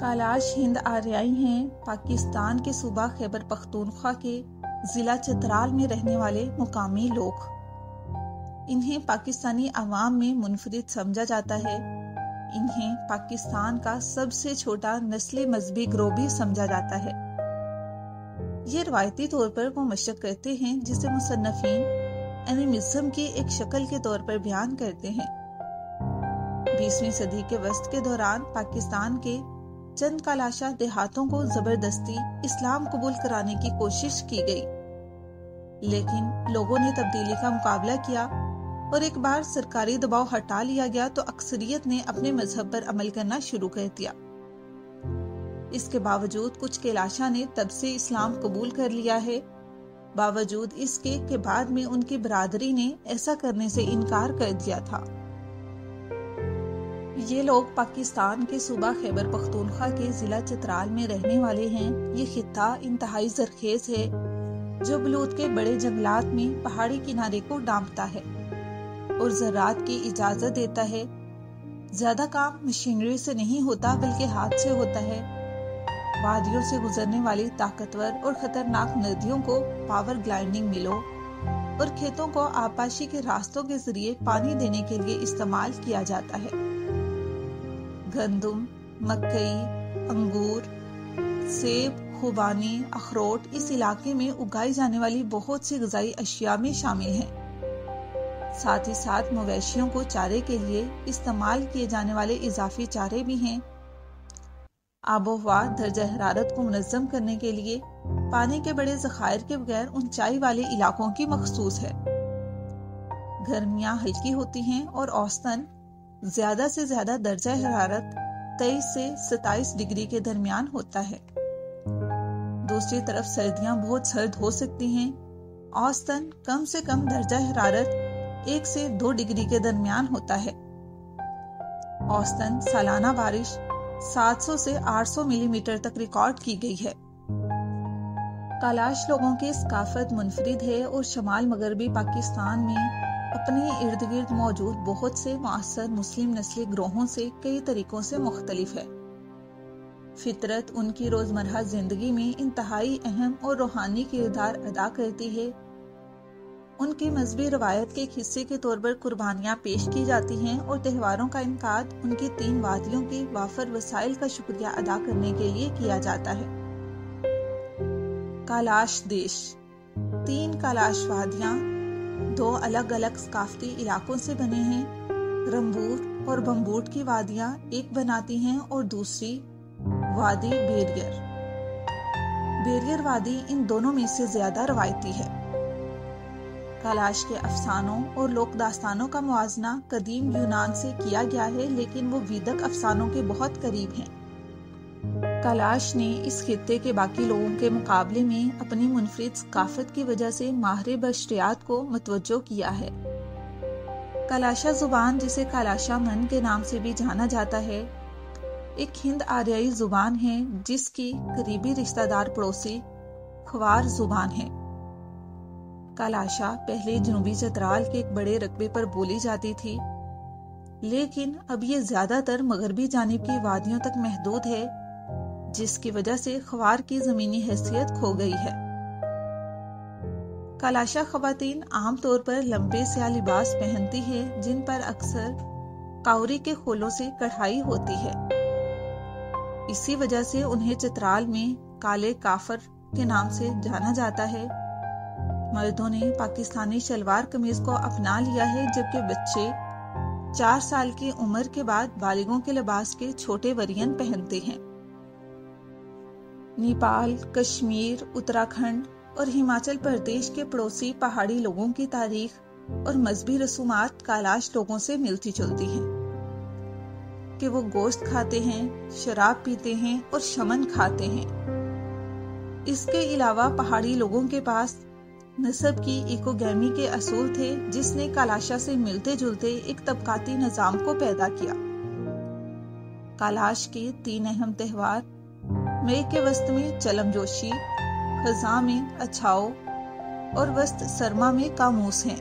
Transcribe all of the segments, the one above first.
کالاش ہند آریائی ہیں پاکستان کے صوبہ خیبر پختونخوا کے ضلع چترال میں رہنے والے مقامی لوگ۔ انہیں پاکستانی عوام میں منفرد سمجھا جاتا ہے۔ انہیں پاکستان کا سب سے چھوٹا نسلی مذہبی گروہ بھی سمجھا جاتا ہے۔ یہ روایتی طور پر وہ مشق کرتے ہیں جسے مصنفین اینیمزم کی ایک شکل کے طور پر بیان کرتے ہیں۔ 20ویں صدی کے وسط کے دوران پاکستان کے چند کالاشا دیہاتوں کو زبردستی اسلام قبول کرانے کی کوشش کی گئی، لیکن لوگوں نے تبدیلی کا مقابلہ کیا اور ایک بار سرکاری دباؤ ہٹا لیا گیا تو اکثریت نے اپنے مذہب پر عمل کرنا شروع کر دیا۔ اس کے باوجود کچھ کیلاشا نے تب سے اسلام قبول کر لیا ہے، باوجود اس کے کہ بعد میں ان کی برادری نے ایسا کرنے سے انکار کر دیا تھا۔ یہ لوگ پاکستان کے صوبہ خیبر پختونخوا کے ضلع چترال میں رہنے والے ہیں۔ یہ خطہ انتہائی زرخیز ہے جو بلوط کے بڑے جنگلات میں پہاڑی کنارے کو ڈانپتا ہے اور زراعت کی اجازت دیتا ہے۔ زیادہ کام مشینری سے نہیں ہوتا بلکہ ہاتھ سے ہوتا ہے۔ وادیوں سے گزرنے والی طاقتور اور خطرناک ندیوں کو پاور گلائڈنگ ملوں اور کھیتوں کو آبپاشی کے راستوں کے ذریعے پانی دینے کے لیے استعمال کیا جاتا ہے۔ گندم، مکئی، انگور، سیب، خوبانی، اخروٹ اس علاقے میں اگائی جانے والی بہت سی غذائی اشیاء میں شامل ہیں۔ ساتھ ہی ساتھ مویشیوں کو چارے کے لیے استعمال کیے جانے والے اضافی چارے بھی ہیں۔ آب و ہوا درجہ حرارت کو منظم کرنے کے لیے پانی کے بڑے ذخائر کے بغیر اونچائی والے علاقوں کی مخصوص ہے۔ گرمیاں ہلکی ہوتی ہیں اور اوسطاً زیادہ سے زیادہ درجہ حرارت 23 سے 27 ڈگری کے درمیان ہوتا ہے۔ دوسری طرف سردیاں بہت سرد ہو سکتی ہیں۔ اوسطاً کم سے کم درجہ حرارت 1 سے 2 ڈگری کے درمیان ہوتا ہے۔ اوسطاً سالانہ بارش 700 سے 800 ملی میٹر تک ریکارڈ کی گئی ہے۔ کالاش لوگوں کی ثقافت منفرد ہے اور شمال مغربی پاکستان میں اپنے ارد گرد موجود بہت سے معاصر مسلم نسلی گروہوں سے کئی طریقوں سے مختلف ہے۔ فطرت ان کی روزمرہ زندگی میں انتہائی اہم اور روحانی کردار ادا کرتی ہے۔ ان کی مذہبی روایت کے ایک حصے کے طور پر قربانیاں پیش کی جاتی ہیں اور تہواروں کا انعقاد ان کی 3 وادیوں کی وافر وسائل کا شکریہ ادا کرنے کے لیے کیا جاتا ہے۔ کالاش دیش 3 کالاش وادیاں 2 الگ الگ ثقافتی علاقوں سے بنے ہیں۔ رمبور اور بمبوٹ کی وادیاں ایک بناتی ہیں اور دوسری وادی بیریر وادی ان دونوں میں سے زیادہ روایتی ہے۔ کالاش کے افسانوں اور لوک داستانوں کا موازنہ قدیم یونان سے کیا گیا ہے، لیکن وہ ویدک افسانوں کے بہت قریب ہیں۔ کالاش نے اس خطے کے باقی لوگوں کے مقابلے میں اپنی منفرد ثقافت کی وجہ سے ماہر بشریات کو متوجہ کیا ہے۔ کالاشا زبان، جسے کالاشا من کے نام سے بھی جانا جاتا ہے، ایک ہند آریائی زبان ہے جس کی قریبی رشتہ دار پڑوسی کھوار زبان ہے۔ کالاشا پہلے جنوبی چترال کے ایک بڑے رقبے پر بولی جاتی تھی، لیکن اب یہ زیادہ تر مغربی جانب کی وادیوں تک محدود ہے، جس کی وجہ سے کھوار کی زمینی حیثیت کھو گئی ہے۔ کالاشا خواتین عام طور پر لمبے سیاہ لباس پہنتی ہیں جن پر اکثر کاوری کے خولوں سے کڑھائی ہوتی ہے۔ اسی وجہ سے انہیں چترال میں کالے کافر کے نام سے جانا جاتا ہے۔ مردوں نے پاکستانی شلوار قمیض کو اپنا لیا ہے، جبکہ بچے 4 سال کی عمر کے بعد بالغوں کے لباس کے چھوٹے ورژن پہنتے ہیں۔ نیپال، کشمیر، اتراکھنڈ اور ہماچل پردیش کے پڑوسی پہاڑی لوگوں کی تاریخ اور مذہبی رسومات کالاش لوگوں سے ملتی جلتی ہیں کہ وہ گوشت کھاتے ہیں، شراب پیتے ہیں اور شمن کھاتے ہیں۔ اس کے علاوہ پہاڑی لوگوں کے پاس نسب کی ایکوگیمی کے اصول تھے، جس نے کالاشا سے ملتے جلتے ایک طبقاتی نظام کو پیدا کیا۔ کالاش کے 3 اہم تہوار مئی کے وسط میں چلم جوشی، خزاں میں اچھاؤ اور وسط سرما میں کاموس ہیں۔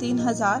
3000